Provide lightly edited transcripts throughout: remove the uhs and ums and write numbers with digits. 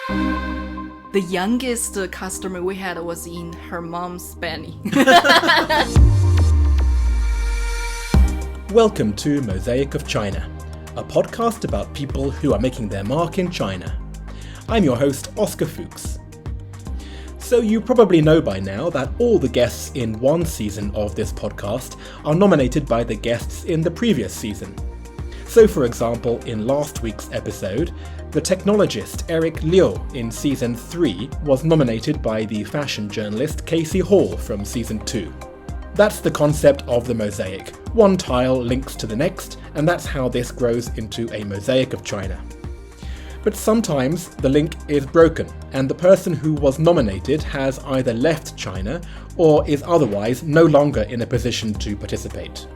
The youngest customer we had was in her mom's Benny. Welcome to Mosaic of China, a podcast about people who are making their mark in China. I'm your host, Oscar Fuchs. So you probably know by now that all the guests in one season of this podcast are nominated by the guests in the previous season. So for example, in last week's episode, the technologist Eric Liu in Season 3 was nominated by the fashion journalist Casey Hall from Season 2. That's the concept of the mosaic. One tile links to the next, and that's how this grows into a mosaic of China. But sometimes the link is broken, and the person who was nominated has either left China or is otherwise no longer in a position to participate.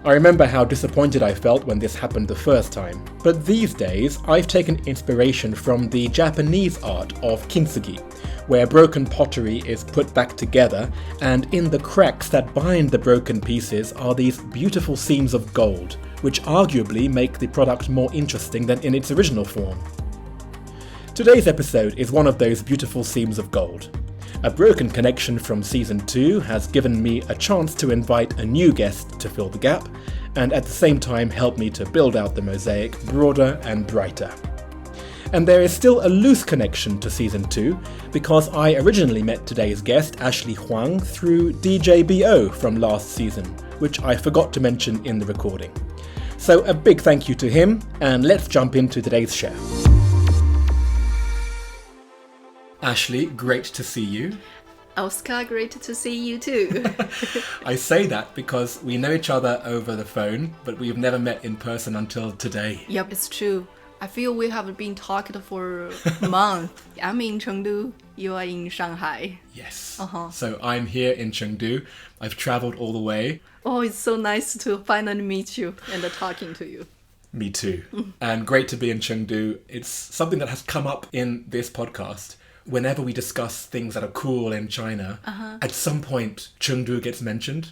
I remember how disappointed I felt when this happened the first time, but these days I've taken inspiration from the Japanese art of kintsugi, where broken pottery is put back together, and in the cracks that bind the broken pieces are these beautiful seams of gold, which arguably make the product more interesting than in its original form. Today's episode is one of those beautiful seams of gold. A broken connection from Season 2 has given me a chance to invite a new guest to fill the gap, and at the same time help me to build out the mosaic broader and brighter. And there is still a loose connection to Season 2, because I originally met today's guest, Ashley Huang, through DJBO from last season, which I forgot to mention in the recording. So a big thank you to him, and let's jump into today's show. Ashley, great to see you. Oscar, great to see you too. I say that because we know each other over the phone, but we've never met in person until today. Yep, it's true. I feel we have been talking for a month. I'm in Chengdū, you are in Shanghai. Yes. So I'm here in Chéngdū. I've travelled all the way. Oh, it's so nice to finally meet you and talking to you. Me too. And great to be in Chéngdū. It's something that has come up in this podcast. Whenever we discuss things that are cool in China, at some point Chéngdū gets mentioned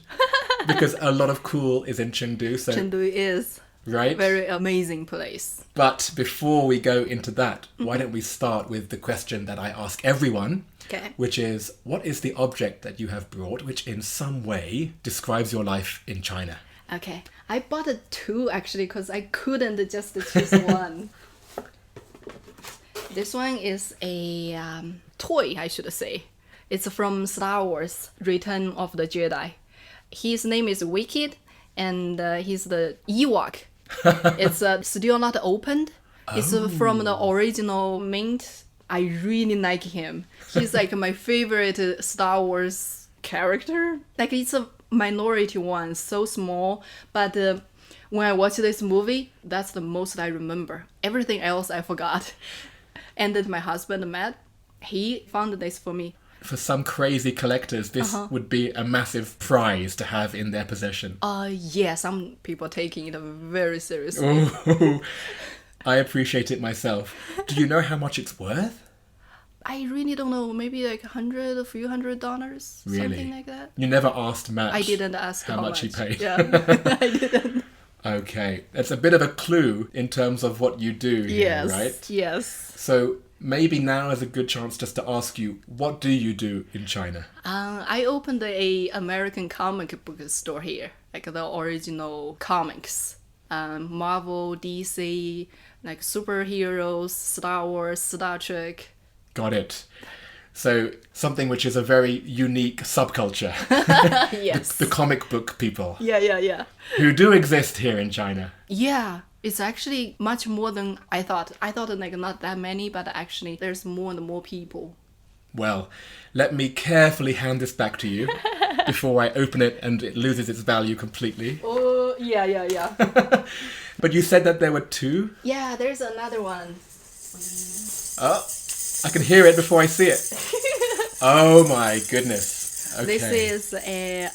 because a lot of cool is in Chéngdū. So Chengdū is right? Very amazing place. But before we go into that, why don't we start with the question that I ask everyone, which is, what is the object that you have brought which in some way describes your life in China? Okay, I bought two actually because I couldn't just choose one. This one is a toy, I should say. It's from Star Wars, Return of the Jedi. His name is Wicked, and he's the Ewok. It's still not opened. It's from the original mint. I really like him. He's like my favorite Star Wars character. Like it's a minority one, so small, but when I watch this movie, that's the most I remember. Everything else I forgot. And then my husband, Matt, he found this for me. For some crazy collectors, this would be a massive prize to have in their possession. Yeah, some people taking it very seriously. Ooh, I appreciate it myself. Do you know how much it's worth? I really don't know. Maybe like a few $100, really? Something like that. You never asked Matt. I didn't ask how much he paid. Yeah, I didn't. Okay, that's a bit of a clue in terms of what you do here, right? Yes. So maybe now is a good chance just to ask you, what do you do in China? I opened a American comic book store here, like the original comics. Marvel, DC, like superheroes, Star Wars, Star Trek. Got it. So something which is a very unique subculture. Yes. The comic book people. Yeah. Who do exist here in China. Yeah. It's actually much more than I thought. I thought like not that many, but actually there's more and more people. Well, let me carefully hand this back to you before I open it and it loses its value completely. Oh, yeah. But you said that there were two? Yeah, there's another one. Oh, I can hear it before I see it. Oh my goodness. Okay. This is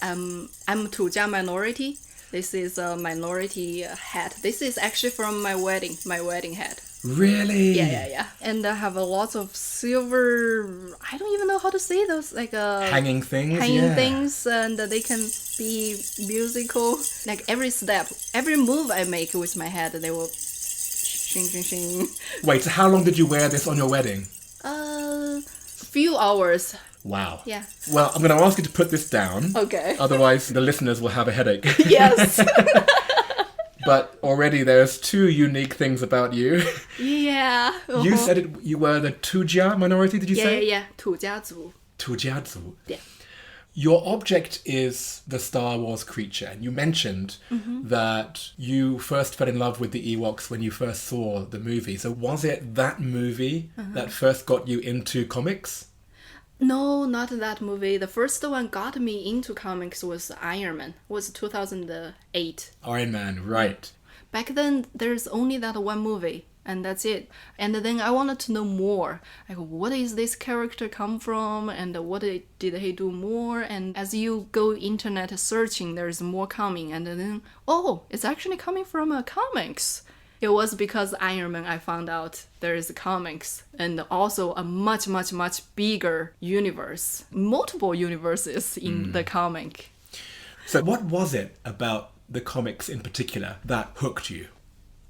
I'm Tǔjiā minority. This is a minority hat. This is actually from my wedding hat. Really? Yeah. And I have a lot of silver, I don't even know how to say those, like hanging things, things, and they can be musical. Like every step, every move I make with my head, they will Shing, shing, shing. Wait, so how long did you wear this on your wedding? Few hours. Wow. Yeah. Well, I'm going to ask you to put this down. Okay. Otherwise, the listeners will have a headache. Yes. But already there's two unique things about you. Yeah. You said you were the Tǔjiā minority, did you say? Yeah. 土家族. Tǔjiā. Yeah. Your object is the Star Wars creature, and you mentioned that you first fell in love with the Ewoks when you first saw the movie. So was it that movie that first got you into comics? No, not that movie. The first one got me into comics was Iron Man. It was 2008. Iron Man, right. Back then, there's only that one movie, and that's it. And then I wanted to know more. Like, what is this character come from, and what did he do more? And as you go internet searching, there's more coming. And then, oh, it's actually coming from comics. It was because Iron Man I found out there is comics and also a much, much, much bigger universe. Multiple universes in the comic. So what was it about the comics in particular that hooked you?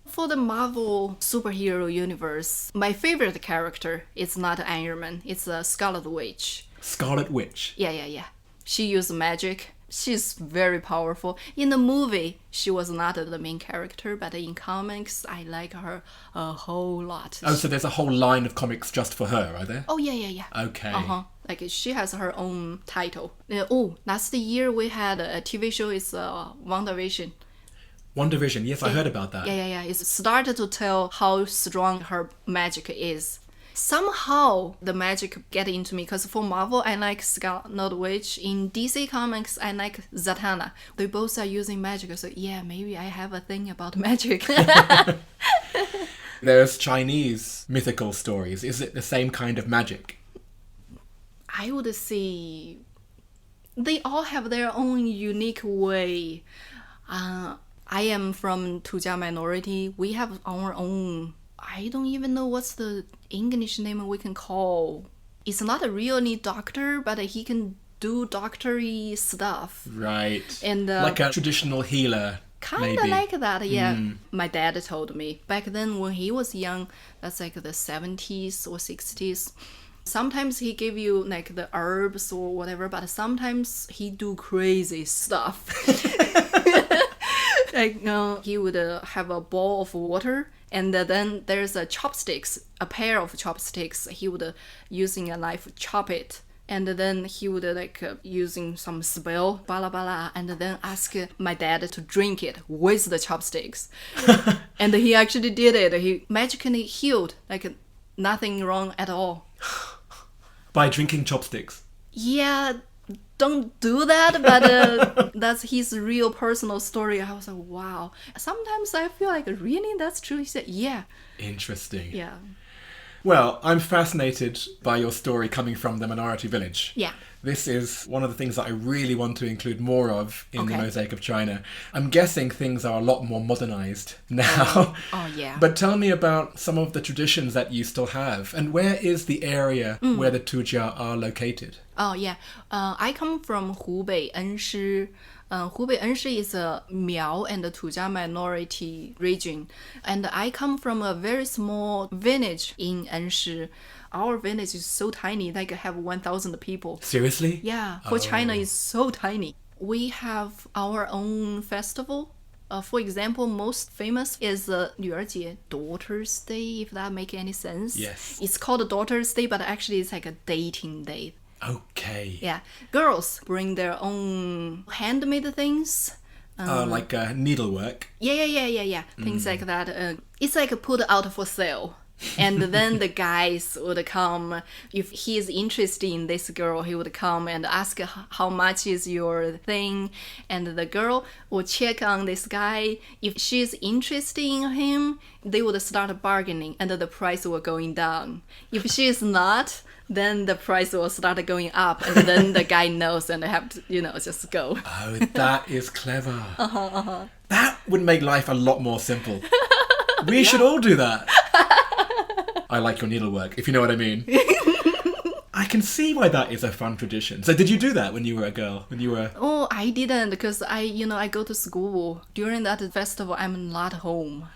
For the Marvel superhero universe, my favorite character is not Iron Man. It's a Scarlet Witch. Scarlet Witch? Yeah. She used magic. She's very powerful. In the movie, she was not the main character, but in comics, I like her a whole lot. Oh, so there's a whole line of comics just for her, are there? Oh, yeah. Okay. Like, she has her own title. Last year we had a TV show, it's WandaVision. WandaVision, yes, I heard about that. Yeah. It started to tell how strong her magic is. Somehow the magic get into me, because for Marvel I like Scarlet Witch. In DC Comics I like Zatanna. They both are using magic, so yeah, maybe I have a thing about magic. There's Chinese mythical stories. Is it the same kind of magic? I would say they all have their own unique way. I am from Tǔjiā minority. We have our own, I don't even know what's the English name we can call. It's not a really doctor, but he can do doctory stuff. Right. And like a traditional healer. Kind of like that, yeah. My dad told me back then when he was young, that's like the 70s or 60s. Sometimes he give you like the herbs or whatever, but sometimes he do crazy stuff. Like he would have a bowl of water, and then there's a pair of chopsticks. He would using a knife chop it. And then he would using some spell, blah, blah, blah, and then ask my dad to drink it with the chopsticks. And he actually did it. He magically healed, like nothing wrong at all. By drinking chopsticks? Yeah, don't do that, but that's his real personal story. I was like, wow. Sometimes I feel like, really? That's true? He said, yeah. Interesting. Yeah. Well, I'm fascinated by your story coming from the minority village. Yeah. This is one of the things that I really want to include more of in the Mosaic of China. I'm guessing things are a lot more modernized now. Oh, yeah. But tell me about some of the traditions that you still have. And where is the area where the Tǔjiā are located? Oh, yeah. I come from Hubei, Enshi. Hubei Enshi is a Miao and the Tǔjiā minority region. And I come from a very small village in Enshi. Our village is so tiny, like have 1,000 people. Seriously? Yeah, for China it's so tiny. We have our own festival. For example, most famous is 女儿节, Daughter's Day, if that makes any sense. Yes. It's called Daughter's Day, but actually it's like a dating day. Okay. Yeah. Girls bring their own handmade things. Like needlework. Yeah. Things like that. It's like put out for sale. And then the guys would come. If he is interested in this girl, he would come and ask how much is your thing. And the girl would check on this guy. If she's interested in him, they would start bargaining and the price will going down. If she is not, then the price will start going up, and then the guy knows and they have to, just go. Oh, that is clever. That would make life a lot more simple. We should all do that. I like your needlework, if you know what I mean. I can see why that is a fun tradition. So did you do that when you were a girl? Oh, I didn't, because I go to school. During that festival, I'm not home.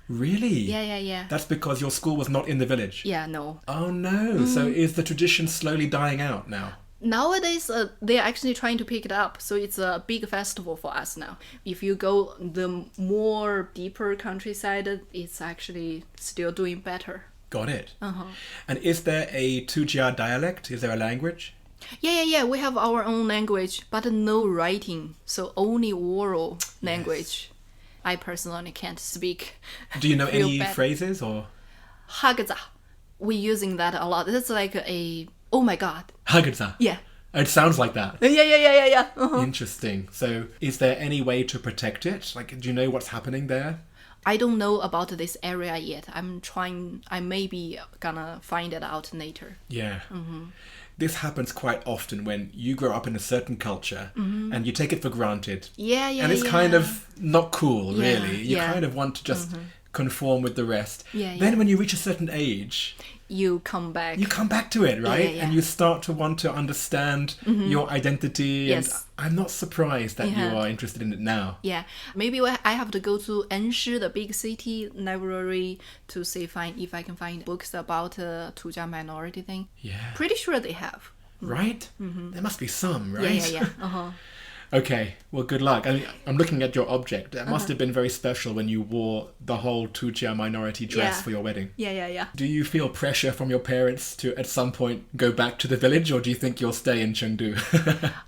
Really? Yeah. That's because your school was not in the village? Yeah, no. Oh no, so is the tradition slowly dying out now? Nowadays, they're actually trying to pick it up, so it's a big festival for us now. If you go the more deeper countryside, it's actually still doing better. Got it. And is there a Tǔjiā dialect? Is there a language? Yeah. We have our own language, but no writing, so only oral language. I personally can't speak. Do you know Real any bad. phrases or? Hagza. We're using that a lot. It's like a, oh my god. Hagza. Yeah. It sounds like that. Yeah. Interesting. So is there any way to protect it? Like, do you know what's happening there? I don't know about this area yet. I may be gonna find it out later. Yeah. This happens quite often when you grow up in a certain culture and you take it for granted. Yeah. And it's kind of not cool, Yeah, really. You yeah. kind of want to just conform with the rest. Yeah, Then yeah. when you reach a certain age, You come back. you come back to it, right? yeah. And you start to want to understand your identity. Yes. And I'm not surprised that you Yeah. are interested in it now. Yeah, maybe I have to go to Enshi, the big city library, to see if I can find books about Tǔjiā minority thing. Yeah. Pretty sure they have. Right? There must be some, right? Yeah. Okay, well, good luck. I mean, I'm looking at your object. It must have been very special when you wore the whole Tǔjiā minority dress Yeah. for your wedding. Yeah. Do you feel pressure from your parents to, at some point, go back to the village, or do you think you'll stay in Chéngdū?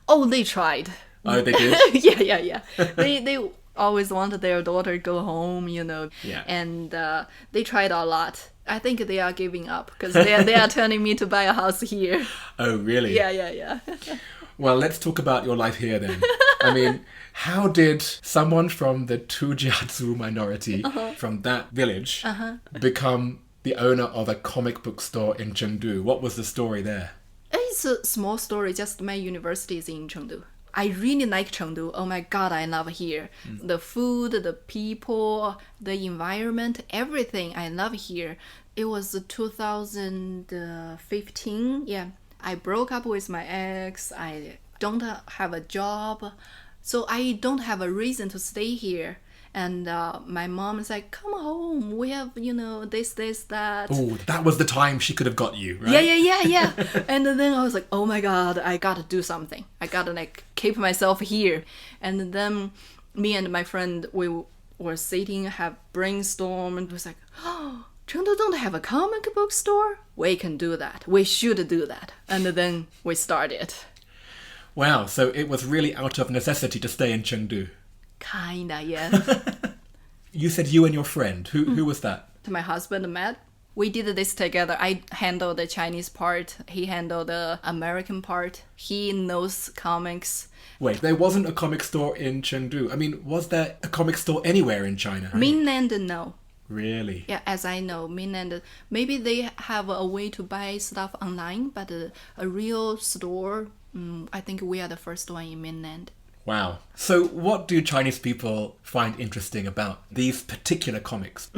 Oh, they tried. Oh, they did? Yeah. They always wanted their daughter to go home, Yeah. And they tried a lot. I think they are giving up because they are telling me to buy a house here. Oh, really? Yeah. Well, let's talk about your life here then. I mean, how did someone from the Tǔjiā minority from that village become the owner of a comic book store in Chéngdū? What was the story there? It's a small story, just my university is in Chéngdū. I really like Chéngdū. Oh my god, I love here. The food, the people, the environment, everything I love here. It was 2015. Yeah. I broke up with my ex. I don't have a job. So I don't have a reason to stay here. And my mom is like, come home. We have, this, that. Oh, that was the time she could have got you, right? Yeah. And then I was like, oh my god, I gotta do something. I gotta keep myself here. And then me and my friend, we were sitting, have brainstormed, and it was like, oh, Chéngdū don't have a comic book store? We can do that. We should do that. And then we started. Wow, so it was really out of necessity to stay in Chéngdū. Kinda, yeah. You said you and your friend. Who was that? My husband, Matt, we did this together. I handled the Chinese part. He handled the American part. He knows comics. Wait, there wasn't a comic store in Chéngdū. I mean, was there a comic store anywhere in China? Mainland, no. Really? Yeah, as I know, mainland, maybe they have a way to buy stuff online, but a real store, I think we are the first one in mainland. Wow. So what do Chinese people find interesting about these particular comics?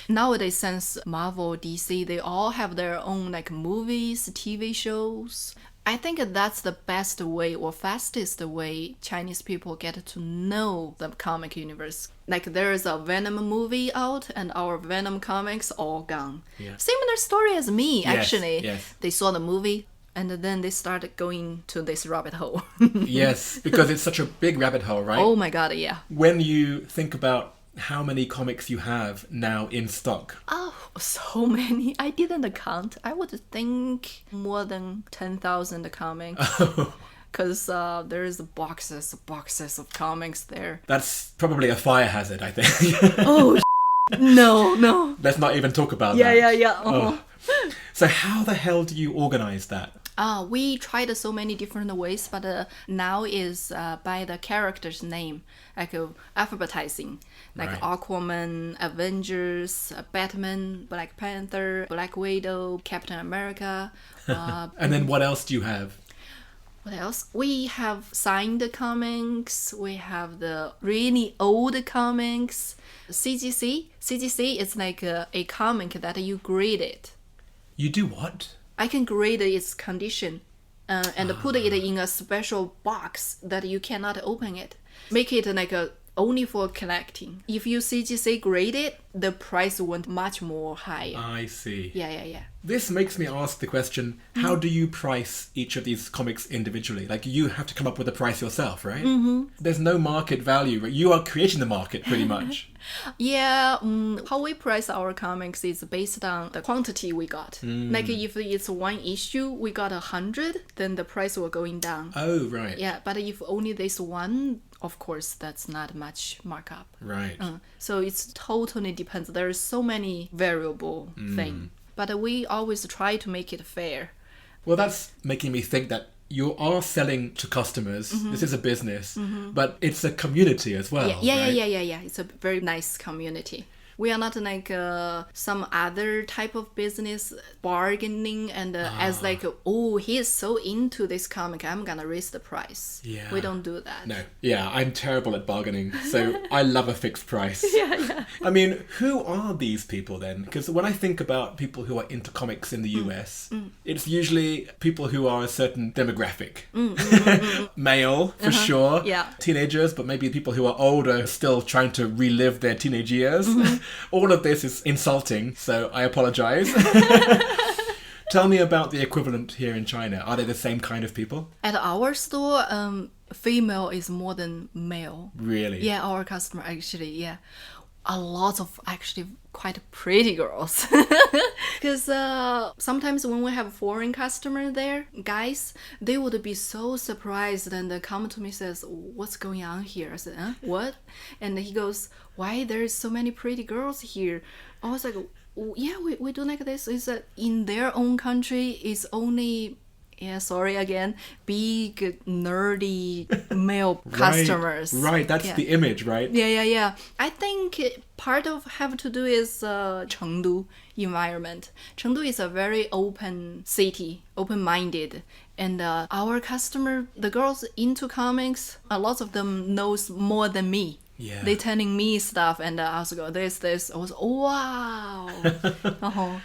Nowadays, since Marvel, DC, they all have their own movies, TV shows. I think that's the best way or fastest way Chinese people get to know the comic universe. There is a Venom movie out and our Venom comics all gone. Yeah. Similar story as me, Yes, actually. yes. They saw the movie and then they started going to this rabbit hole. Yes, because it's such a big rabbit hole, right? Oh my god, yeah. When you think about how many comics you have now in stock. Oh, so many. I didn't count. I would think more than 10,000 comics. Because there's boxes of comics there. That's probably a fire hazard, I think. Oh, no. Let's not even talk about that. Yeah. Oh. So how the hell do you organize that? We tried so many different ways, but now is by the character's name, alphabetizing, Right. Aquaman, Avengers, Batman, Black Panther, Black Widow, Captain America. And then what else do you have? What else? We have signed comics. We have the really old comics. CGC is a comic that you grade it. You do what? I can grade its condition and put it in a special box that you cannot open it. Make it only for collecting. If you CGC grade it, the price went much more higher. I see. Yeah. This makes me ask the question, how do you price each of these comics individually? Like, you have to come up with a price yourself, right? There's no market value. Right? You are creating the market, pretty much. Yeah, how we price our comics is based on the quantity we got. Like if it's one issue, we got 100, then the price will going down. Oh, right. Yeah, but if only this one, of course, that's not much markup. Right. So it's totally depends. There are so many variable things. But we always try to make it fair. Well, that's making me think that you are selling to customers. This is a business, but it's a community as well. Yeah. Right? It's a very nice community. We are not like some other type of business bargaining and as like, oh, he is so into this comic, I'm gonna raise the price. Yeah. We don't do that. No. Yeah, I'm terrible at bargaining, so I love a fixed price. Yeah. I mean, who are these people then? Because when I think about people who are into comics in the US, it's usually people who are a certain demographic. Male, for sure. Yeah. Teenagers, but maybe people who are older, still trying to relive their teenage years. All of this is insulting, so I apologize. Tell me about the equivalent here in China. Are they the same kind of people? At our store, female is more than male. Really? Yeah, our customer actually, yeah. A lot of actually quite pretty girls. Because sometimes when we have foreign customer there, guys, they would be so surprised and come to me and says, what's going on here? I said, huh? What? And he goes, why there's so many pretty girls here? I was like, yeah, we do like this. Is that in their own country is only... Yeah, sorry again. Big, nerdy male customers. Right, that's the image, right? Yeah. I think part of have to do is Chengdū environment. Chengdū is a very open city, open-minded. And our customer, the girls into comics, a lot of them knows more than me. Yeah. They telling me stuff and I was go, this. I was, oh, wow.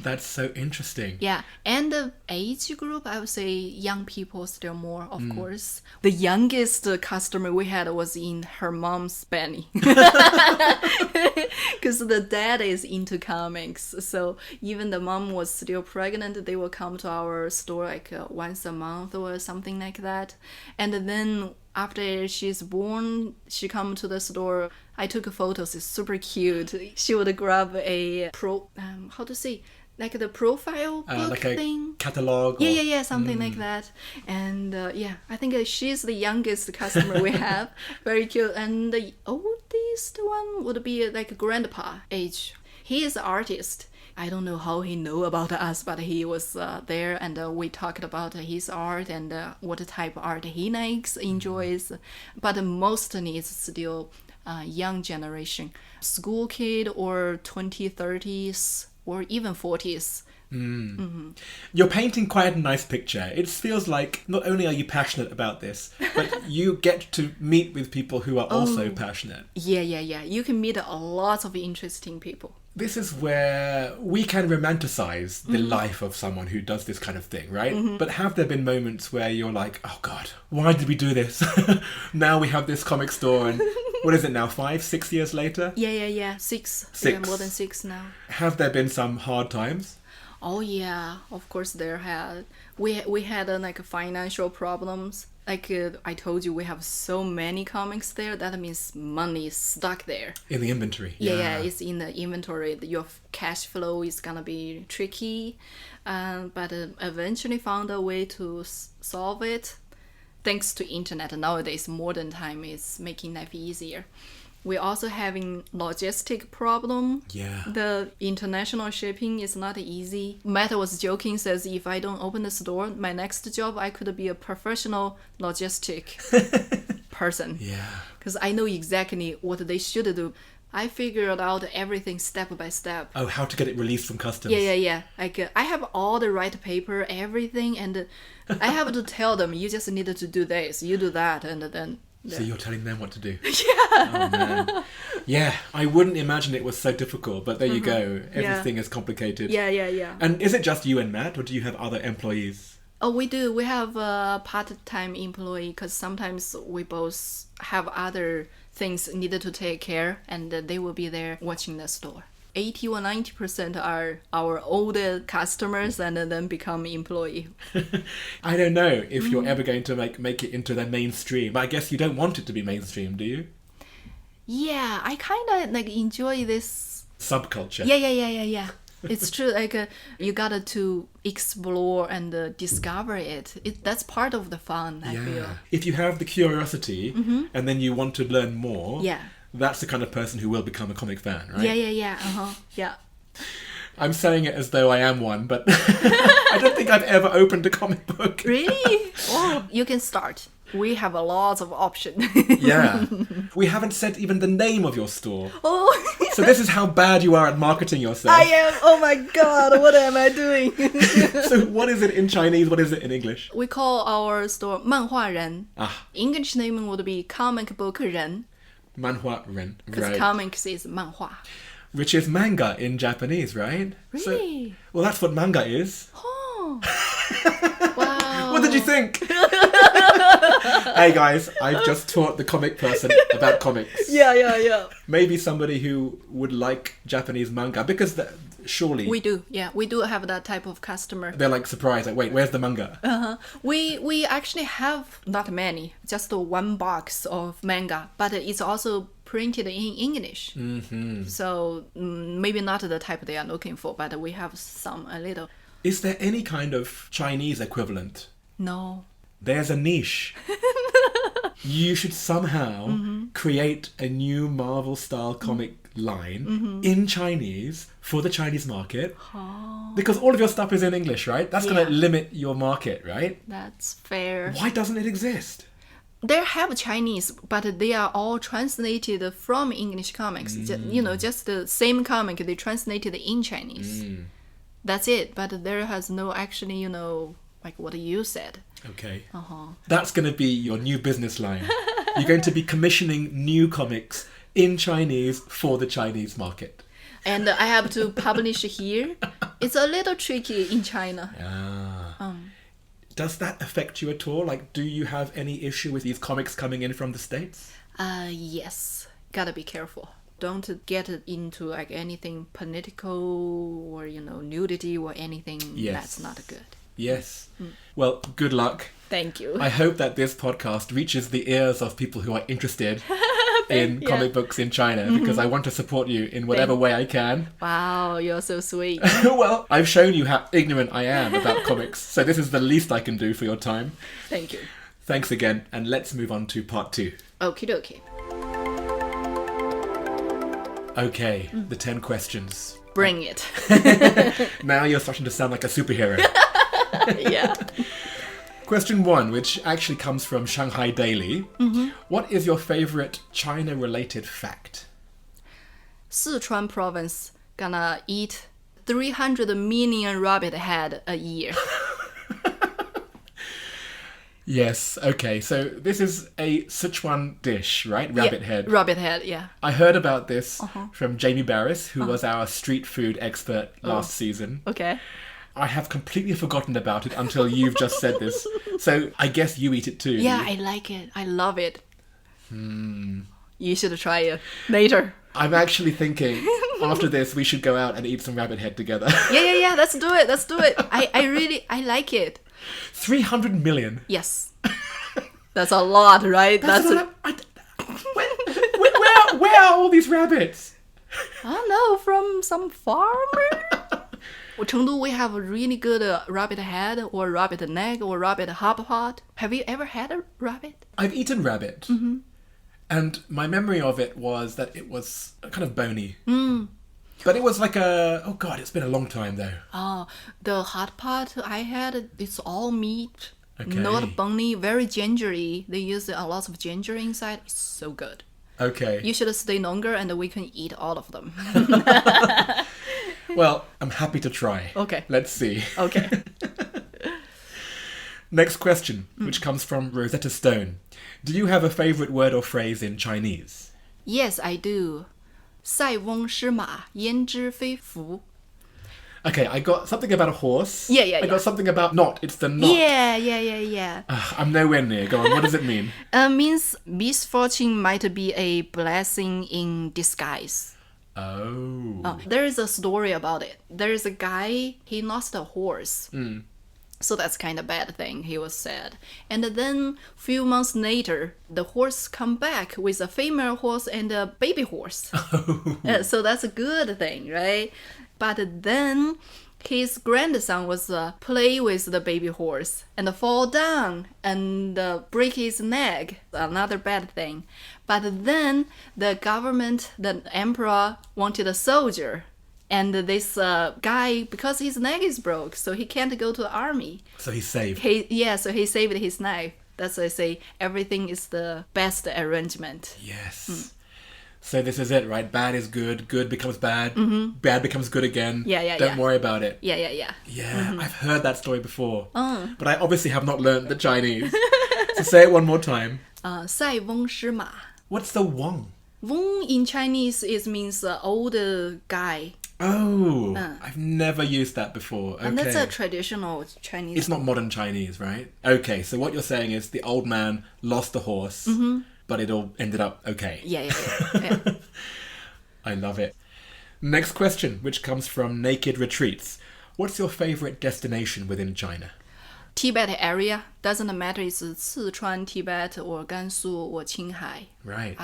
That's so interesting. Yeah, and the age group, I would say young people still more, of course. The youngest customer we had was in her mom's belly. Because the dad is into comics. So even the mom was still pregnant, they will come to our store like once a month or something like that. And then after she's born, she come to the store. I took photos. It's super cute. She would grab a like the profile book like a thing. catalog. Yeah, something like that. And I think she's the youngest customer we have. Very cute. And the oldest one would be like grandpa age. He is an artist. I don't know how he know about us, but he was there and we talked about his art and what type of art he likes, enjoys. But mostly it's still young generation. School kid or 20s, 30s, or even 40s. You're painting quite a nice picture. It feels like not only are you passionate about this, but you get to meet with people who are also passionate. Yeah. You can meet a lot of interesting people. This is where we can romanticize the life of someone who does this kind of thing, right? But have there been moments where you're like, oh God, why did we do this? Now we have this comic store and what is it now, 5, 6 years later? Yeah. 6. Yeah, more than 6 now. Have there been some hard times? Oh yeah, of course there had. We had like financial problems. Like I told you, we have so many comics there. That means money is stuck there. In the inventory. Yeah, it's in the inventory. Your cash flow is gonna be tricky. But eventually found a way to solve it. Thanks to internet nowadays, modern time is making life easier. We're also having logistic problem. Yeah. The international shipping is not easy. Matt was joking, says if I don't open the store, my next job, I could be a professional logistic person. Yeah. Because I know exactly what they should do. I figured out everything step by step. Oh, how to get it released from customs. Yeah. Like I have all the right paper, everything, and I have to tell them, you just needed to do this, you do that, and then... So you're telling them what to do? Yeah. Oh, man. Yeah, I wouldn't imagine it was so difficult, but there you go. Everything is complicated. Yeah. And is it just you and Matt, or do you have other employees? Oh, we do. We have a part-time employee because sometimes we both have other things needed to take care, and they will be there watching the store. 80 or 90% are our older customers and then become employee. I don't know if you're ever going to make it into the mainstream. I guess you don't want it to be mainstream, do you? Yeah, I kind of like enjoy this Subculture. Yeah. It's true. Like you gotta to explore and discover it. That's part of the fun. I feel. If you have the curiosity and then you want to learn more, that's the kind of person who will become a comic fan, right? Yeah. I'm saying it as though I am one, but I don't think I've ever opened a comic book. Really? Oh, you can start. We have a lot of options. Yeah. We haven't said even the name of your store. Oh. So this is how bad you are at marketing yourself. I am. Oh my god, what am I doing? So what is it in Chinese? What is it in English? We call our store 漫画人. English name would be comic book 人. 漫画人. Because comics is 漫画. Which is manga in Japanese, right? Really? Well, that's what manga is. Oh. Wow. What did you think? Hey guys, I've just taught the comic person about comics. Yeah. Maybe somebody who would like Japanese manga, because surely... We do, yeah. We do have that type of customer. They're like surprised, like, wait, where's the manga? We actually have not many, just one box of manga, but it's also printed in English. So maybe not the type they are looking for, but we have some, a little. Is there any kind of Chinese equivalent? No. There's a niche. You should somehow create a new Marvel-style comic line in Chinese for the Chinese market. Because all of your stuff is in English, right? That's going to limit your market, right? That's fair. Why doesn't it exist? They have Chinese, but they are all translated from English comics. Just the same comic, they translated in Chinese. That's it. But there has no actually, like what you said. Okay. That's going to be your new business line. You're going to be commissioning new comics in Chinese for the Chinese market. And I have to publish here. It's a little tricky in China. Does that affect you at all? Like, do you have any issue with these comics coming in from the States? Yes. Gotta be careful. Don't get into like anything political or, nudity or anything. That's not good. Yes. Well, good luck. Thank you. I hope that this podcast reaches the ears of people who are interested in comic books in China, because I want to support you in whatever way I can. Wow, you're so sweet. Well, I've shown you how ignorant I am about comics, so this is the least I can do for your time. Thank you. Thanks again, and let's move on to part 2. Okie dokie. Okay, the 10 questions. Bring it. Now you're starting to sound like a superhero. Yeah. Question 1, which actually comes from Shanghai Daily. What is your favorite China-related fact? Sichuan province gonna eat 300 million rabbit head a year. Yes, okay, so this is a Sichuan dish, right? Rabbit head. Rabbit head, yeah. I heard about this from Jamie Barris, who was our street food expert last season. Okay. I have completely forgotten about it until you've just said this. So I guess you eat it too. Yeah, I like it. I love it. You should try it later. I'm actually thinking after this we should go out and eat some rabbit head together. Yeah. Let's do it. I like it. 300 million. Yes. That's a lot, right? Where are all these rabbits? I don't know, from some farmer? Chengdū, we have a really good rabbit head or rabbit neck or rabbit hot pot. Have you ever had a rabbit? I've eaten rabbit. And my memory of it was that it was kind of bony. But it was like oh God, it's been a long time though. Oh, the hot pot I had, it's all meat. Okay. Not bony, very gingery. They use a lot of ginger inside. It's so good. Okay. You should stay longer and we can eat all of them. Well, I'm happy to try. Okay. Let's see. Okay. Next question, which comes from Rosetta Stone. Do you have a favorite word or phrase in Chinese? Yes, I do. 塞翁失马，焉知非福. Okay, I got something about a horse. Yeah. I got something about knot. It's the knot. Yeah. I'm nowhere near. Go on, what does it mean? Means misfortune might be a blessing in disguise. Oh. There is a story about it. There is a guy, he lost a horse. So that's kind of bad thing, he was sad. And then few months later, the horse come back with a female horse and a baby horse. So that's a good thing, right? But then his grandson was play with the baby horse and fall down and break his neck. Another bad thing. But then the government, the emperor wanted a soldier. And this guy, because his neck is broke, so he can't go to the army. So he's saved. So he saved his life. That's why I say everything is the best arrangement. Yes. So this is it, right? Bad is good, good becomes bad, bad becomes good again. Don't worry about it. Yeah. I've heard that story before. But I obviously have not learned the Chinese. So say it one more time. 塞翁失马. What's the Wang? Wang in Chinese means old guy. Oh, I've never used that before. Okay. And that's a traditional Chinese. It's not modern Chinese, right? Okay, so what you're saying is the old man lost the horse, but it all ended up okay. Yeah. I love it. Next question, which comes from Naked Retreats. What's your favorite destination within China? Tibet area. Doesn't matter if it's Sichuan, Tibet, or Gansu, or Qinghai. Right.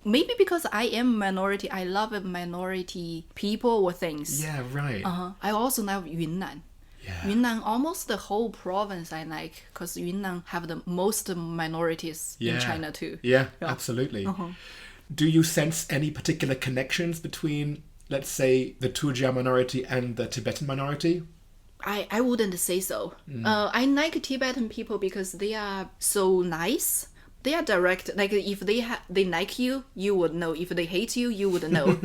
Maybe because I am minority, I love minority people or things. Yeah, right. I also love Yunnan. Yeah. Yunnan, almost the whole province I like, because Yunnan have the most minorities in China too. Yeah, absolutely. Do you sense any particular connections between, let's say, the Tǔjiā minority and the Tibetan minority? I wouldn't say so. I like Tibetan people because they are so nice. They are direct. Like if they like you, you would know. If they hate you, you would know.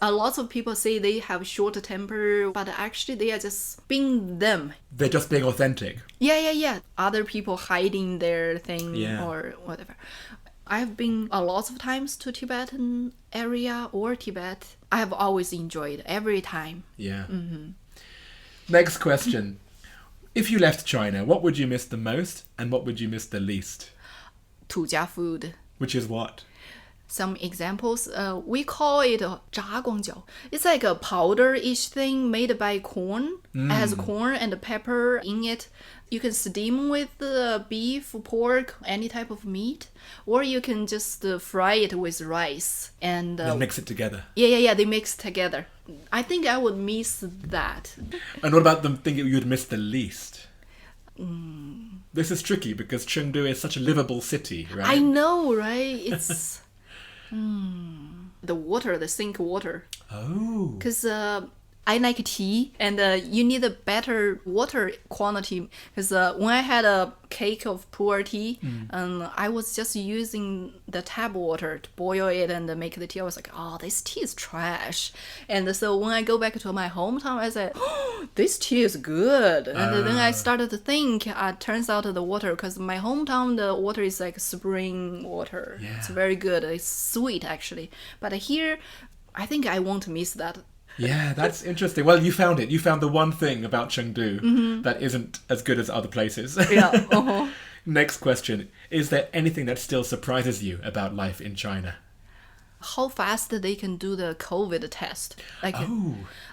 A lot of people say they have short temper, but actually they are just being them. They're just being authentic. Yeah. Other people hiding their thing or whatever. I've been a lot of times to Tibetan area or Tibet. I have always enjoyed every time. Yeah. Next question. If you left China, what would you miss the most and what would you miss the least? Tǔjiā food. Which is what? Some examples. We call it 炸光饺. It's like a powder-ish thing made by corn. It has corn and pepper in it. You can steam with beef, pork, any type of meat. Or you can just fry it with rice. And mix it together. Yeah, they mix together. I think I would miss that. And what about the thing you'd miss the least? This is tricky because Chéngdū is such a livable city, right? I know, right? It's the water, the sink water. Oh. Because I like tea, and you need a better water quantity. Because when I had a cake of pu'er tea, I was just using the tap water to boil it and make the tea. I was like, oh, this tea is trash. And so when I go back to my hometown, I said, oh, this tea is good. And then I started to think, turns out the water, because my hometown, the water is like spring water. Yeah. It's very good. It's sweet, actually. But here, I think I won't miss that. Yeah, that's interesting. Well, you found it. You found the one thing about Chéngdū that isn't as good as other places. Yeah. Next question. Is there anything that still surprises you about life in China? How fast they can do the COVID test. Like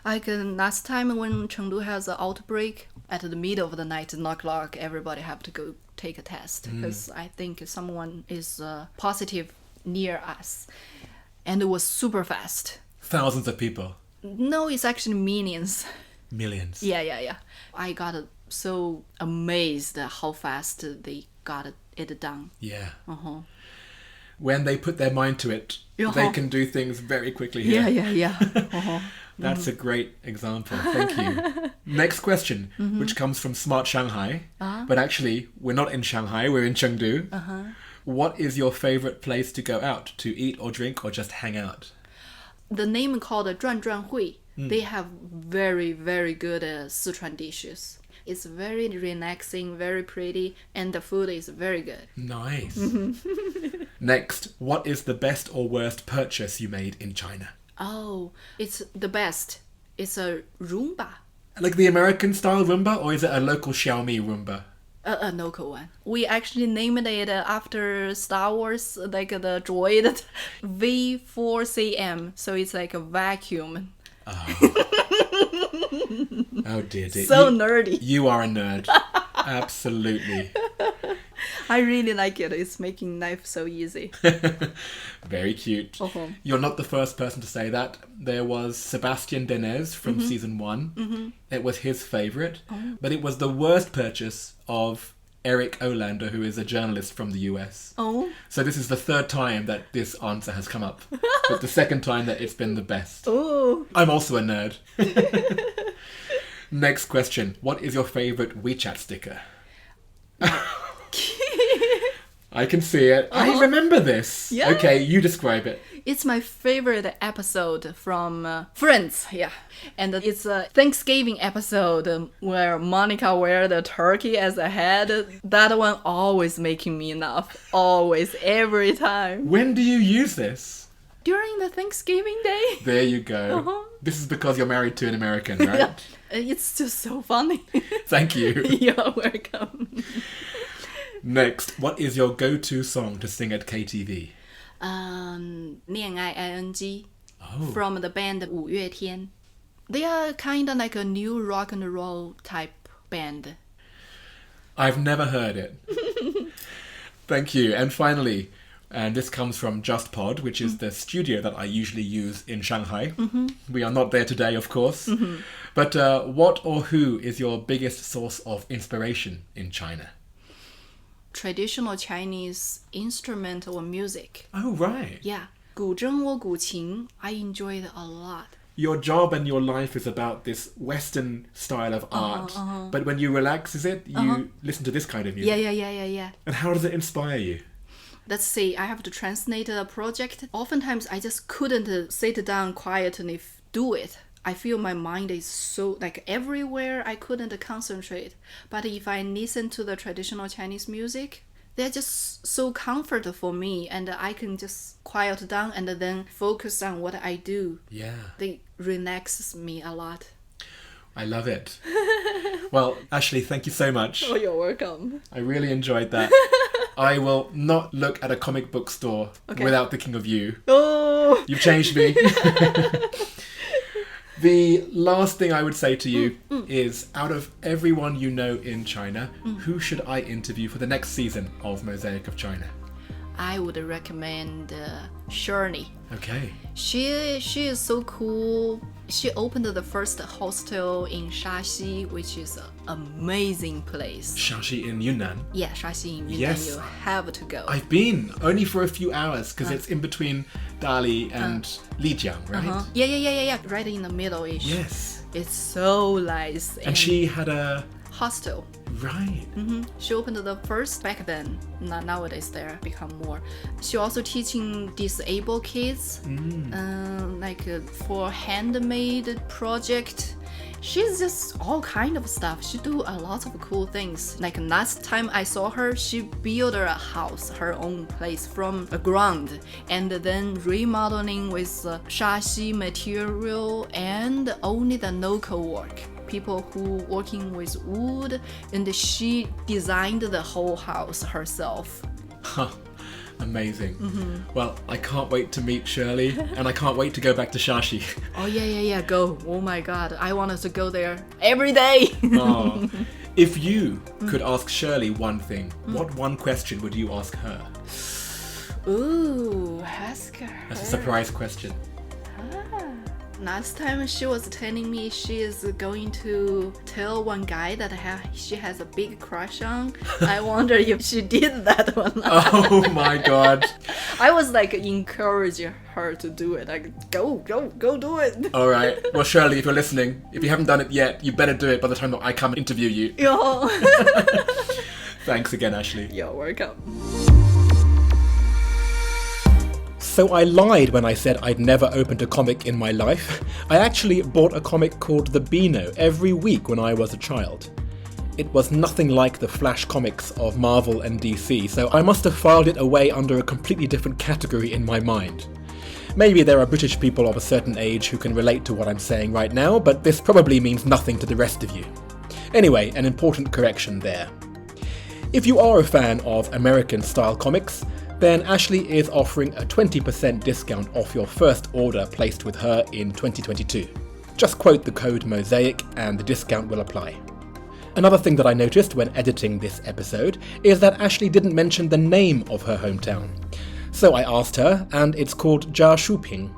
last time when Chengdu has an outbreak, at the middle of the night, knock, everybody have to go take a test. Because I think someone is positive near us. And it was super fast. Thousands of people. No, it's actually millions. Millions. Yeah. I got so amazed at how fast they got it done. Yeah. When they put their mind to it, they can do things very quickly here. Yeah. That's a great example. Thank you. Next question, which comes from Smart Shanghai. But actually, we're not in Shanghai, we're in Chéngdū. What is your favorite place to go out to eat or drink or just hang out? The name called 转转会. They have very, very good Sichuan dishes. It's very relaxing, very pretty, and the food is very good. Nice. Next, what is the best or worst purchase you made in China? Oh, it's the best. It's a Roomba. Like the American style Roomba, or is it a local Xiaomi Roomba? A local one. We actually named it after Star Wars, like the droid V4CM. So it's like a vacuum. Oh dear. So nerdy. You are a nerd. Absolutely. I really like it. It's making life so easy. Very cute. Uh-huh. You're not the first person to say that. There was Sebastian Denez from season 1. It was his favourite, but it was the worst purchase of Eric Olander, who is a journalist from the US. Oh. So this is the third time that this answer has come up, but the second time that it's been the best. Oh. I'm also a nerd. Next question. What is your favourite WeChat sticker? I can see it. I remember this. Yeah. Okay, you describe it. It's my favorite episode from Friends, yeah. And it's a Thanksgiving episode where Monica wears the turkey as a head. That one always making me laugh. Always, every time. When do you use this? During the Thanksgiving day. There you go. Uh-huh. This is because you're married to an American, right? Yeah. It's just so funny. Thank you. You're welcome. Next, what is your go-to song to sing at KTV? 恋爱 ING Oh. from the band 五月天. They are kind of like a new rock and roll type band. I've never heard it. Thank you. And finally, and this comes from JustPod, which is the studio that I usually use in Shanghai. We are not there today, of course. But what or who is your biggest source of inspiration in China? Traditional Chinese instrument or music. Oh, right. Yeah. 古筝 or 古琴, I enjoy it a lot. Your job and your life is about this Western style of art. But when you relax, is it? You listen to this kind of music? Yeah. And how does it inspire you? Let's say I have to translate a project. Oftentimes I just couldn't sit down quietly do it. I feel my mind is so like everywhere. I couldn't concentrate. But if I listen to the traditional Chinese music, they're just so comfortable for me, and I can just quiet down and then focus on what I do. Yeah. They relax me a lot. I love it. Well, Ashley, thank you so much. Oh, you're welcome. I really enjoyed that. I will not look at a comic book store without thinking of you. Oh! You've changed me. The last thing I would say to you is, out of everyone you know in China, who should I interview for the next season of Mosaic of China? I would recommend Shirley. Okay. She is so cool. She opened the first hostel in Shaxi, which is an amazing place. Shaxi in Yunnan. Yeah, Shaxi in Yunnan. Yes. You have to go. I've been, only for a few hours, because it's in between Dali and Lijiang, right? Yeah. Right in the middle-ish. Yes. It's so nice. And she had a... hostel. Right. She opened the first back then. Nowadays there become more. She also teaching disabled kids, for handmade project. She's just all kind of stuff. She do a lot of cool things. Like last time I saw her, she built a house, her own place from the ground, and then remodeling with Shaxi material and only the local work. People who working with wood, and she designed the whole house herself. Huh. Amazing. Well, I can't wait to meet Shirley, and I can't wait to go back to Shaxi. Oh yeah, go. Oh my god, I wanted to go there every day. Oh. If you could ask Shirley one thing, what one question would you ask her? Ooh, ask her. That's a surprise question. Last time she was telling me she is going to tell one guy that she has a big crush on. I wonder if she did that one. Oh my god. I was like encouraging her to do it. Like, go do it. All right. Well, Shirley, if you're listening, if you haven't done it yet, you better do it by the time that I come and interview you. Yo. Thanks again, Ashley. You're welcome. So I lied when I said I'd never opened a comic in my life. I actually bought a comic called The Beano every week when I was a child. It was nothing like the Flash comics of Marvel and DC, so I must have filed it away under a completely different category in my mind. Maybe there are British people of a certain age who can relate to what I'm saying right now, but this probably means nothing to the rest of you. Anyway, an important correction there. If you are a fan of American-style comics, then Ashley is offering a 20% discount off your first order placed with her in 2022. Just quote the code Mosaic and the discount will apply. Another thing that I noticed when editing this episode is that Ashley didn't mention the name of her hometown. So I asked her, and it's called Jiashuping.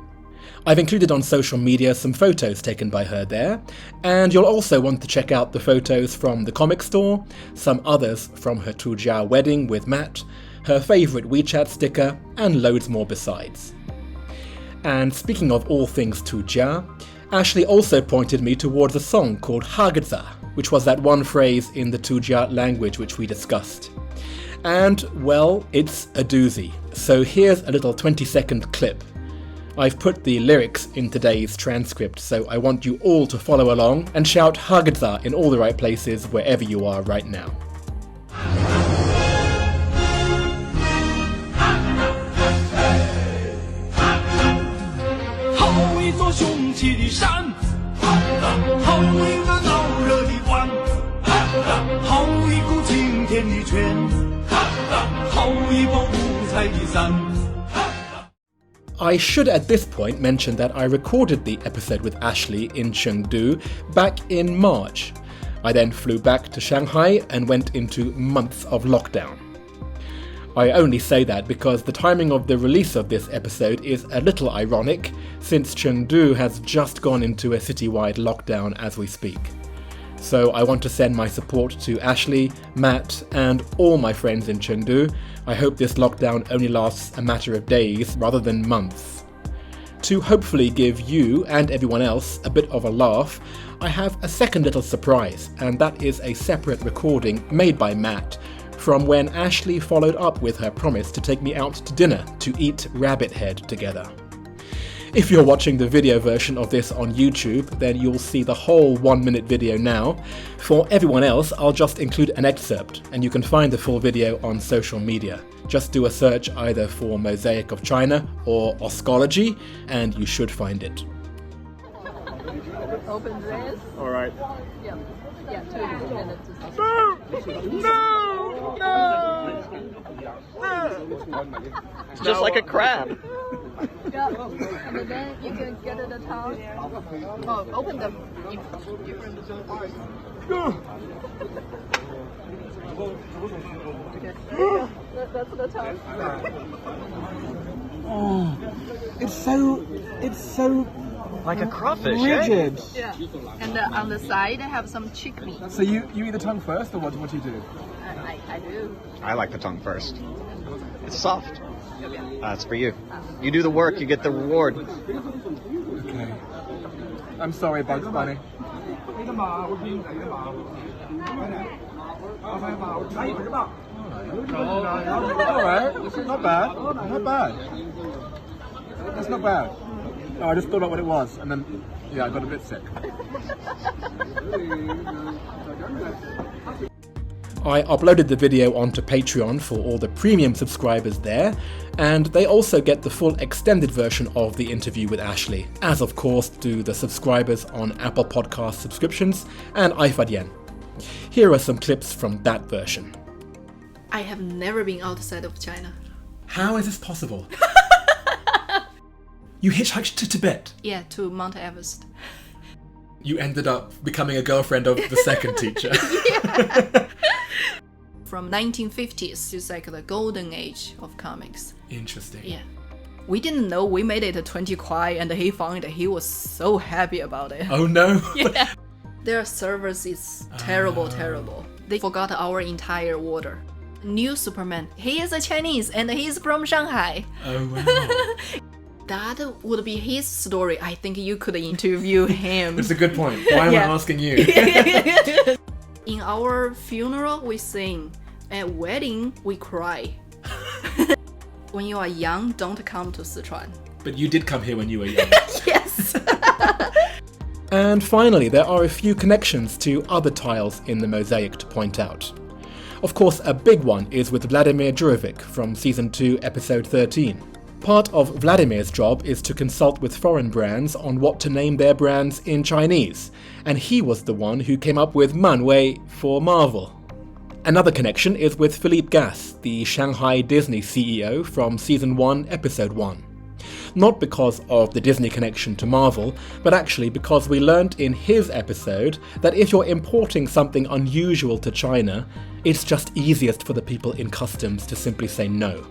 I've included on social media some photos taken by her there, and you'll also want to check out the photos from the comic store, some others from her Tǔjiā wedding with Matt, her favourite WeChat sticker, and loads more besides. And speaking of all things Tǔjiā, Ashley also pointed me towards a song called Hagedza, which was that one phrase in the Tǔjiā language which we discussed. And, well, it's a doozy, so here's a little 20-second clip. I've put the lyrics in today's transcript, so I want you all to follow along and shout Hagedza in all the right places wherever you are right now. I should at this point mention that I recorded the episode with Ashley in Chéngdū back in March. I then flew back to Shanghai and went into months of lockdown. I only say that because the timing of the release of this episode is a little ironic, since Chéngdū has just gone into a citywide lockdown as we speak. So I want to send my support to Ashley, Matt, and all my friends in Chéngdū. I hope this lockdown only lasts a matter of days rather than months. To hopefully give you and everyone else a bit of a laugh, I have a second little surprise, and that is a separate recording made by Matt from when Ashley followed up with her promise to take me out to dinner to eat rabbit head together. If you're watching the video version of this on YouTube, then you'll see the whole 1-minute video now. For everyone else, I'll just include an excerpt, and you can find the full video on social media. Just do a search either for Mosaic of China or Oscology, and you should find it. Open this. Alright. Yeah. Yeah, 2 minutes. No! It's just like a crab. Yeah. And then you can get the towel. Oh, open them. Okay. That's the towel. Oh, it's so Like a crawfish, rigid. Yeah. And on the side, I have some chick meat. So you eat the tongue first, or what do you do? I do. I like the tongue first. It's soft. That's for you. You do the work, you get the reward. Okay. I'm sorry, Bugs Bunny. Alright, not bad. Not bad. That's not bad. Oh, I just thought about what it was, and then, yeah, I got a bit sick. I uploaded the video onto Patreon for all the premium subscribers there, and they also get the full extended version of the interview with Ashley, as of course do the subscribers on Apple Podcast subscriptions and Farjun. Here are some clips from that version. I have never been outside of China. How is this possible? You hitchhiked to Tibet. Yeah, to Mount Everest. You ended up becoming a girlfriend of the second teacher. From 1950s, it's like the golden age of comics. Interesting. Yeah. We didn't know we made it to 20 kwai, and he found it. He was so happy about it. Oh no. Yeah. Their service is terrible. They forgot our entire order. New Superman. He is a Chinese and he's from Shanghai. Oh wow. That would be his story. I think you could interview him. That's a good point. Why am I asking you? In our funeral, we sing. At wedding, we cry. When you are young, don't come to Sichuan. But you did come here when you were young. Yes. And finally, there are a few connections to other tiles in the Mosaic to point out. Of course, a big one is with Vladimir Jurovic from Season 2, Episode 13. Part of Vladimir's job is to consult with foreign brands on what to name their brands in Chinese, and he was the one who came up with Manwei for Marvel. Another connection is with Philippe Gas, the Shanghai Disney CEO from Season 1, Episode 1. Not because of the Disney connection to Marvel, but actually because we learnt in his episode that if you're importing something unusual to China, it's just easiest for the people in customs to simply say no.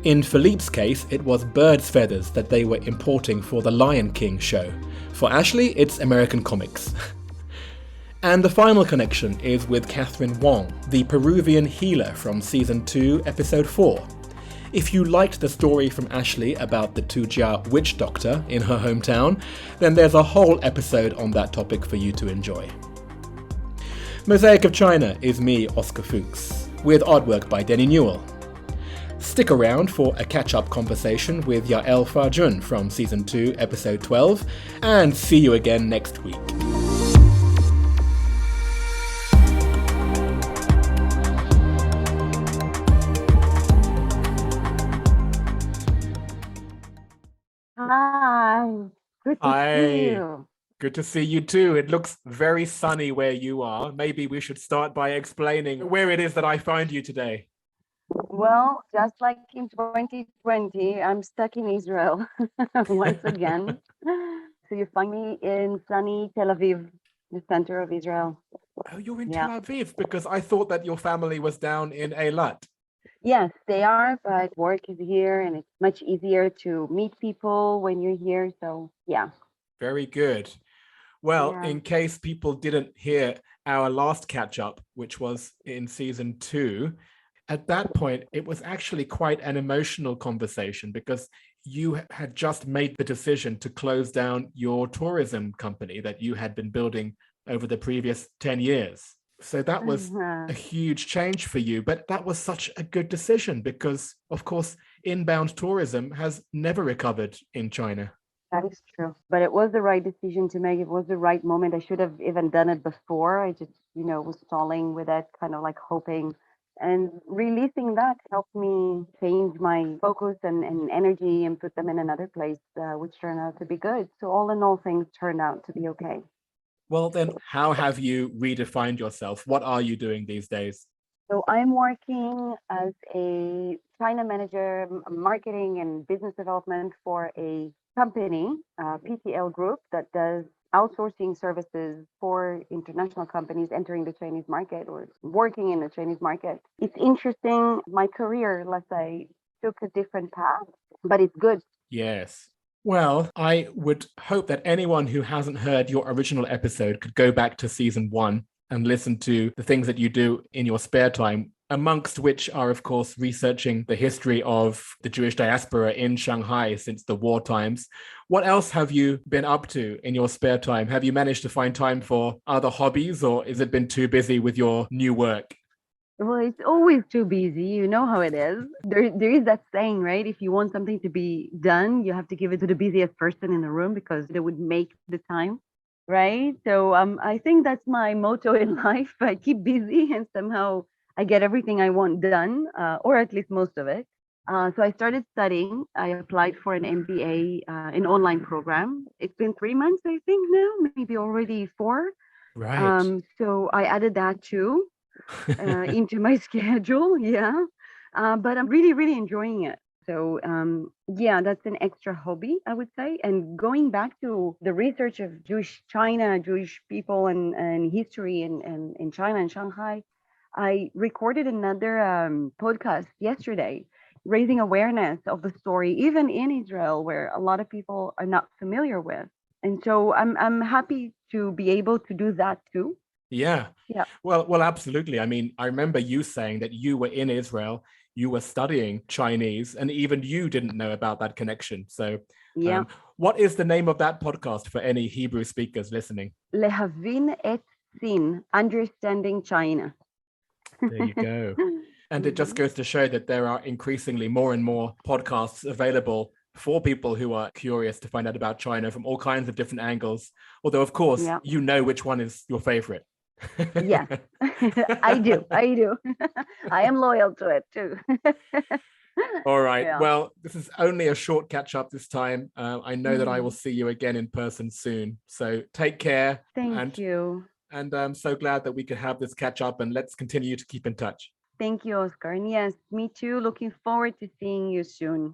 In Philippe's case, it was birds' feathers that they were importing for the Lion King show. For Ashley, it's American comics. And the final connection is with Catherine Wong, the Peruvian healer from Season 2, Episode 4. If you liked the story from Ashley about the Tǔjiā witch doctor in her hometown, then there's a whole episode on that topic for you to enjoy. Mosaic of China is me, Oscar Fuchs, with artwork by Denny Newell. Stick around for a catch-up conversation with Yael Farjun from Season 2, Episode 12, and see you again next week. Hi, good to see you. Good to see you too. It looks very sunny where you are. Maybe we should start by explaining where it is that I find you today. Well, just like in 2020, I'm stuck in Israel once again. So you find me in sunny Tel Aviv, the center of Israel. Oh, you're in Tel Aviv, because I thought that your family was down in Eilat. Yes, they are, but work is here and it's much easier to meet people when you're here. So, yeah. Very good. Well, in case people didn't hear our last catch up, which was in Season 2, at that point, it was actually quite an emotional conversation because you had just made the decision to close down your tourism company that you had been building over the previous 10 years. So that was a huge change for you, but that was such a good decision because, of course, inbound tourism has never recovered in China. That is true. But it was the right decision to make. It was the right moment. I should have even done it before. I just, was stalling with it, kind of like hoping. And releasing that helped me change my focus and energy and put them in another place, which turned out to be good. So all in all, things turned out to be okay. Well, then, how have you redefined yourself? What are you doing these days? So I'm working as a China manager, marketing and business development for a company, PTL Group, that does outsourcing services for international companies entering the Chinese market or working in the Chinese market. It's interesting. My career, let's say, took a different path, but it's good. Yes. Well, I would hope that anyone who hasn't heard your original episode could go back to Season 1 and listen to the things that you do in your spare time, amongst which are, of course, researching the history of the Jewish diaspora in Shanghai since the war times. What else have you been up to in your spare time? Have you managed to find time for other hobbies, or has it been too busy with your new work? Well, it's always too busy. You know how it is. There is that saying, right? If you want something to be done, you have to give it to the busiest person in the room because they would make the time, right? So I think that's my motto in life. I keep busy and somehow I get everything I want done, or at least most of it. So I started studying. I applied for an MBA, an online program. It's been 3 months, I think now, maybe already 4. Right. So I added that too. Into my schedule, but I'm really, really enjoying it. So that's an extra hobby, I would say. And going back to the research of Jewish China, Jewish people and history in China and Shanghai, I recorded another podcast yesterday, raising awareness of the story, even in Israel, where a lot of people are not familiar with. And so I'm happy to be able to do that too. Yeah. Well, absolutely. I mean, I remember you saying that you were in Israel, you were studying Chinese, and even you didn't know about that connection. So what is the name of that podcast for any Hebrew speakers listening? Lehavin et Sin, Understanding China. There you go. And it just goes to show that there are increasingly more and more podcasts available for people who are curious to find out about China from all kinds of different angles. Although, of course, you know which one is your favorite. Yes, I do. I am loyal to it too. All right. Yeah. Well, this is only a short catch up this time. I know that I will see you again in person soon. So take care. Thank you. And I'm so glad that we could have this catch up, and let's continue to keep in touch. Thank you, Oscar. And yes, me too. Looking forward to seeing you soon.